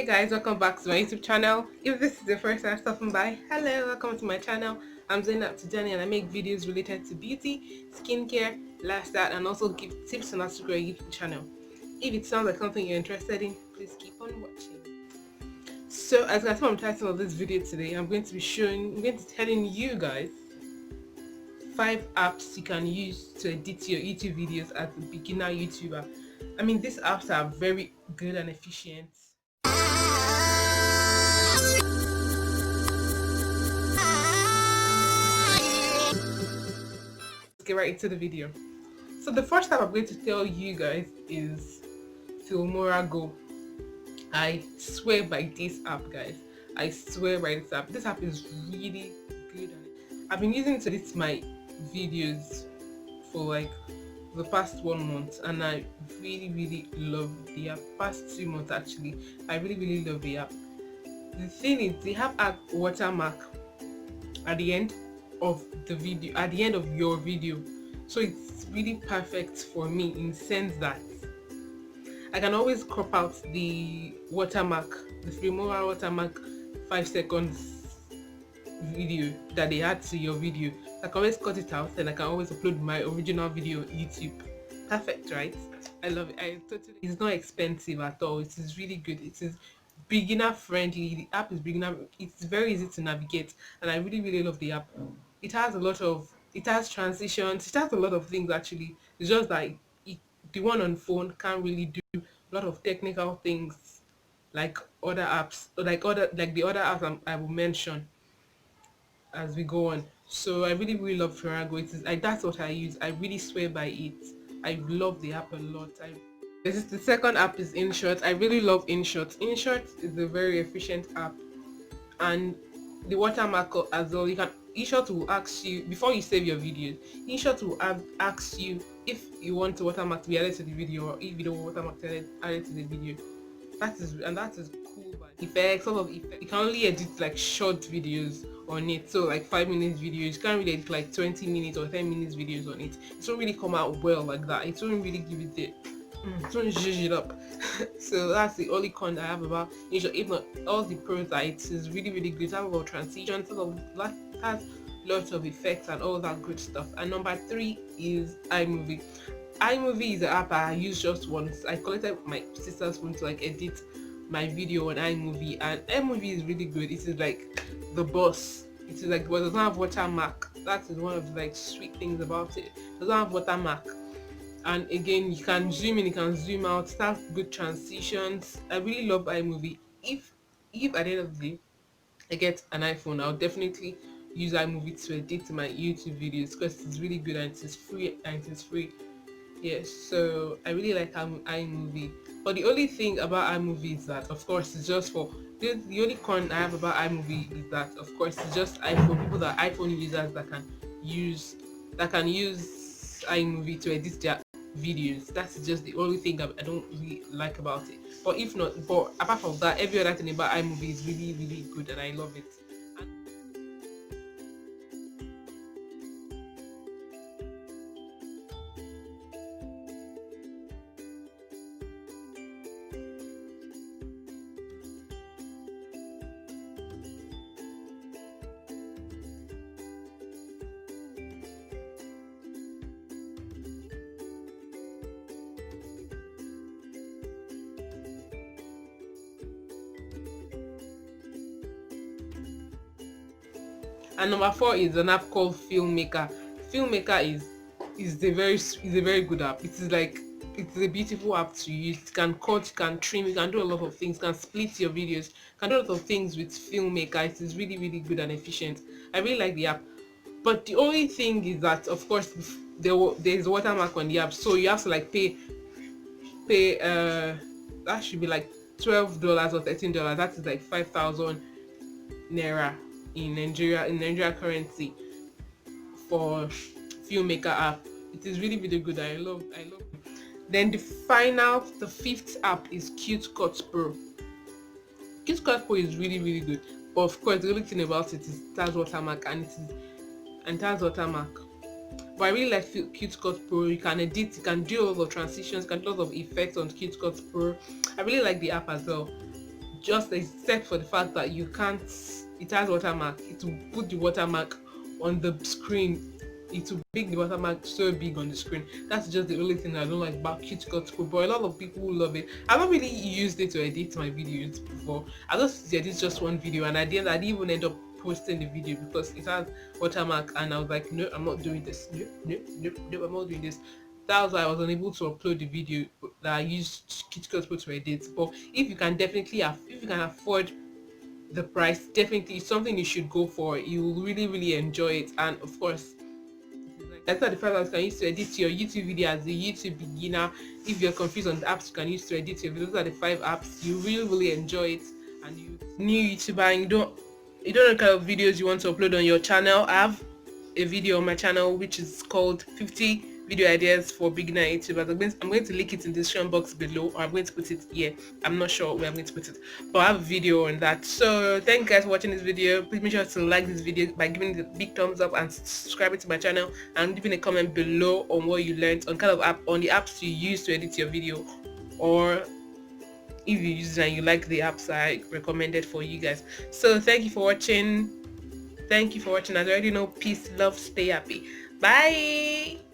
Hey guys, welcome back to my YouTube channel. If this is the first time stopping by, hello, welcome to my channel. I'm Zainab and I make videos related to beauty, skincare, lifestyle, and also give tips on how to grow a YouTube channel. If it sounds like something you're interested in, please keep on watching. So as you can see from the title of this video today, I'm going to be telling you guys 5 apps you can use to edit your YouTube videos as a beginner YouTuber. I mean, these apps are very good and efficient. Let's get right into the video. So the first app I'm going to tell you guys is Filmora Go. I swear by this app, guys. I swear by this app. This app is really good. I've been using it to edit my videos for like the past 1 month, and I really love the app. Past 2 months actually. I really love the app. The thing is, they have a watermark at the end of the video, at the end of your video, so it's really perfect for me in the sense that I can always crop out the watermark, the Filmora watermark 5 seconds video that they add to your video. I can always cut it out and I can always upload my original video on YouTube. Perfect, right? I love it. It's not expensive at all. It is really good. It is beginner friendly. The app is beginner. It's very easy to navigate, and I really love the app. It has it has transitions. It has a lot of things actually. It's just like the one on phone can't really do a lot of technical things like other apps, like the other apps I will mention as we go on. So I really love Firago. It is that's what I use. I really swear by it. I love the app a lot. The second app is InShot. I really love InShot. InShot is a very efficient app, and the watermark as well. You can InShot will ask you before you save your videos. InShot will ask you if you want the watermark to be added to the video, or if you don't want watermark to be added to the video. That is cool. But effects, all of effects. You can only edit like short videos on it, so like 5 minutes videos. You can't really edit like 20 minutes or 10 minutes videos on it. It won't really come out well like that. It won't really give it the it won't zhuzh it up. So that's the only con I have about InShot. If not, all the pros are it is really good. It has about transitions, has lots of effects and all that good stuff. And number 3 is iMovie. iMovie is an app I use just once. I collected my sister's phone to like edit my video on iMovie, and iMovie is really good. It is like the boss. It is like, but it doesn't have watermark. That is one of the like sweet things about it. It doesn't have watermark. And again, you can zoom in, you can zoom out, it has good transitions. I really love iMovie. If at the end of the day I get an iPhone, I'll definitely use iMovie to edit my YouTube videos because it's really good and it is free. Yes, so I really like iMovie. But the only thing about iMovie is that, of course, it's just for the only con I have about iMovie is that, of course, it's just iPhone people that are iPhone users that can use iMovie to edit their videos. That's just the only thing I don't really like about it. But if not, but apart from that, every other thing about iMovie is really good and I love it. And number 4 is an app called Filmmaker. Filmmaker is a very good app. It's a beautiful app to use. You can cut, you can trim, you can do a lot of things, you can split your videos, you can do a lot of things with Filmmaker. It is really good and efficient. I really like the app. But the only thing is that, of course, there's a watermark on the app, so you have to like pay that should be like $12 or $13. That is like 5,000 naira in Nigeria currency for Filmmaker app. It is really good. I love it. Then the 5th app is CuteCut Pro. CuteCut Pro is really good, but of course the only thing about it is it has watermark, and it has watermark. But I really like CuteCut Pro. You can edit, you can do a lot of transitions, you can do a lot of effects on CuteCut Pro. I really like the app as well. just except for the fact that you can't, it has watermark. It will put the watermark on the screen. It will make the watermark so big on the screen. That's just the only thing I don't like about CutCut Pro, but a lot of people love it. I've not really used it to edit my videos before. I just edit just one video, and I didn't even end up posting the video because it has watermark, and I was like, no, I'm not doing this. No, no, no, no, I'm not doing this. That was why I was unable to upload the video that I used CutCut Pro to edit. But if you can definitely if you can afford the price, definitely it's something you should go for. You will really, really enjoy it. And of course, that's not the fact that you can use to edit your YouTube video as a YouTube beginner. If you're confused on the apps you can use to edit your videos, those are the 5 apps. You really, really enjoy it, and you new YouTuber and you don't know the kind of videos you want to upload on your channel. I have a video on my channel which is called 50 video ideas for beginner YouTubers. I'm going to link it in the description box below, or I'm going to put it here. I'm not sure where I'm going to put it, but I have a video on that. So thank you guys for watching this video. Please make sure to like this video by giving it a big thumbs up and subscribing to my channel, and leaving a comment below on what you learned on kind of app, on the apps you use to edit your video, or if you use it and you like the apps I recommended for you guys. So thank you for watching. As you already know, peace, love, stay happy. Bye.